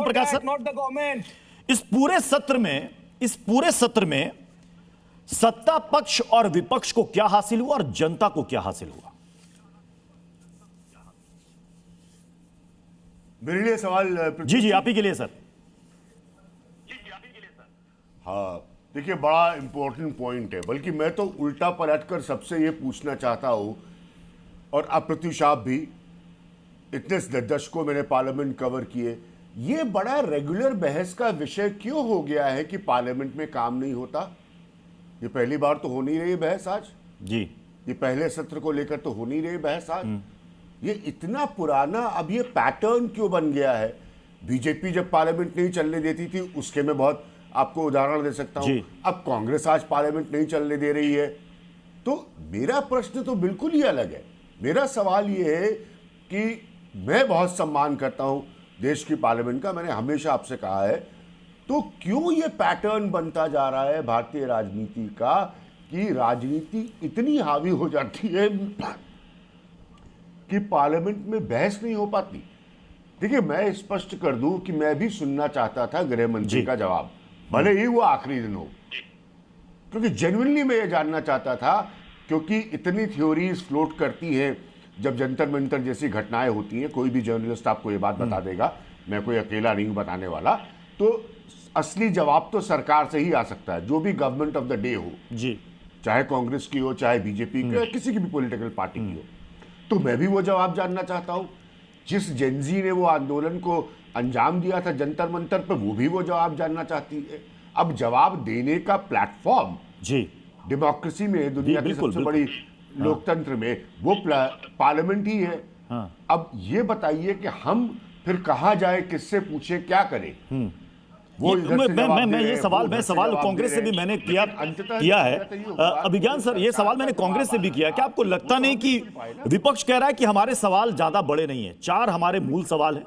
Prakash sir, not the government. इस पूरे सत्र में सत्ता पक्ष और विपक्ष को क्या हासिल हुआ और जनता को क्या हासिल हुआ? मेरे लिए सवाल जी जी, आप ही के लिए सर। हाँ, देखिए बड़ा इंपॉर्टेंट पॉइंट है, बल्कि मैं तो उल्टा पलटकर सबसे ये पूछना चाहता हूं, और अब प्रत्युष आप भी, इतने दशकों मैंने पार्लियामेंट कवर किए, ये बड़ा रेगुलर बहस का विषय क्यों हो गया है कि पार्लियामेंट में काम नहीं होता? ये पहली बार तो हो नहीं रही बहस आज जी, ये पहले सत्र को लेकर तो हो नहीं रही बहस आज। ये इतना पुराना अब ये पैटर्न क्यों बन गया है? बीजेपी जब पार्लियामेंट नहीं चलने देती थी उसके मैं बहुत आपको उदाहरण दे सकता हूं। अब कांग्रेस आज पार्लियामेंट नहीं चलने दे रही है। तो मेरा प्रश्न तो बिल्कुल ही अलग है। मेरा सवाल ये है कि मैं बहुत सम्मान करता हूं देश की पार्लियामेंट का, मैंने हमेशा आपसे कहा है, तो क्यों ये पैटर्न बनता जा रहा है भारतीय राजनीति का कि राजनीति इतनी हावी हो जाती है कि पार्लियामेंट में बहस नहीं हो पाती? देखिए, मैं स्पष्ट कर दूं कि मैं भी सुनना चाहता था गृह मंत्री का जवाब, भले ही वो आखिरी दिन हो, क्योंकि जेन्युइनली मैं ये जानना चाहता था, क्योंकि इतनी थ्योरीज फ्लोट करती हैं जब जंतर मंतर जैसी घटनाएं होती हैं। कोई भी जर्नलिस्ट आपको ये बात बता देगा, मैं कोई अकेला नहीं हूं बताने वाला। तो असली जवाब तो सरकार से ही आ सकता है, जो भी गवर्नमेंट ऑफ द डे हो जी, चाहे कांग्रेस की हो, चाहे बीजेपी की, किसी की भी पॉलिटिकल पार्टी की हो। तो मैं भी वो जवाब जानना चाहता हूं। जिस जेनजी ने वो आंदोलन को अंजाम दिया था जंतर मंतर पर, वो भी वो जवाब जानना चाहती है। अब जवाब देने का प्लेटफॉर्म जी, डेमोक्रेसी में, दुनिया की सबसे बड़ी लोकतंत्र में, वो पार्लियामेंट ही है। अब ये बताइए कि हम फिर कहाँ जाए, किससे पूछे, क्या करें? वो मैं ये सवाल कांग्रेस से भी मैंने किया है। अभिज्ञान सर, ये सवाल मैंने कांग्रेस से भी किया। क्या आपको लगता नहीं कि विपक्ष कह रहा है कि हमारे सवाल ज्यादा बड़े नहीं है? 4 हमारे मूल सवाल हैं।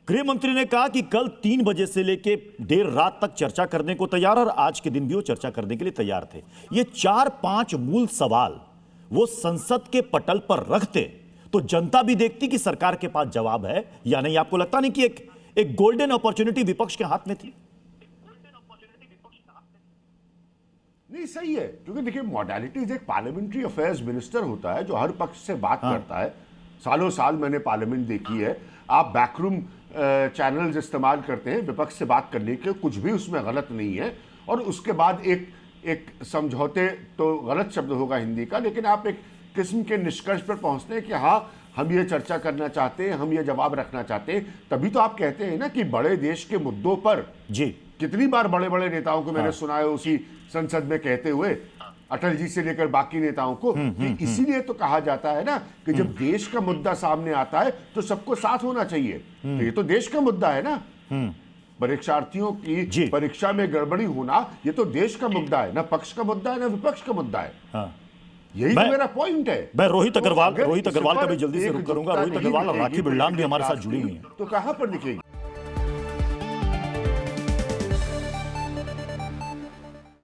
गृह मंत्री ने कहा कि कल 3 बजे से लेके देर रात तक चर्चा करने को तैयार, और आज के दिन भी वो चर्चा करने के लिए तैयार थे। ये 4-5 मूल सवाल वो संसद के पटल पर रखते तो जनता भी देखती कि सरकार के पास जवाब है या नहीं। आपको लगता नहीं कि एक गोल्डन अपॉर्चुनिटी विपक्ष के हाथ में थी? नहीं, सही है, क्योंकि देखिए मॉडलिटीज, एक पार्लियामेंट्री अफेयर्स मिनिस्टर होता है जो हर पक्ष से बात करता है। सालों साल मैंने पार्लियामेंट देखी है। आप बैकरूम चैनल्स इस्तेमाल करते हैं विपक्ष से बात करने के, कुछ भी उसमें गलत नहीं है। और उसके बाद एक समझौते, तो गलत शब्द होगा हिंदी का, लेकिन आप एक किस्म के निष्कर्ष पर पहुंचते हैं कि हाँ, हम ये चर्चा करना चाहते हैं, हम ये जवाब रखना चाहते हैं। तभी तो आप कहते हैं ना कि बड़े देश के मुद्दों पर जी, कितनी बार बड़े बड़े नेताओं को मैंने सुना है उसी संसद में कहते हुए, अटल जी से लेकर बाकी नेताओं को, इसीलिए तो कहा जाता है ना कि जब देश का मुद्दा सामने आता है तो सबको साथ होना चाहिए। तो ये तो देश का मुद्दा है ना, परीक्षार्थियों की परीक्षा में गड़बड़ी होना, ये तो देश का मुद्दा है, ना पक्ष का मुद्दा है ना विपक्ष का मुद्दा है। यही तो मेरा पॉइंट है। मैं रोहित अग्रवाल का भी जल्दी से रुक करूंगा। रोहित अग्रवाल और राखी बिरलान भी हमारे साथ जुड़ी हुई हैं। तो कहां पर दिखेगी?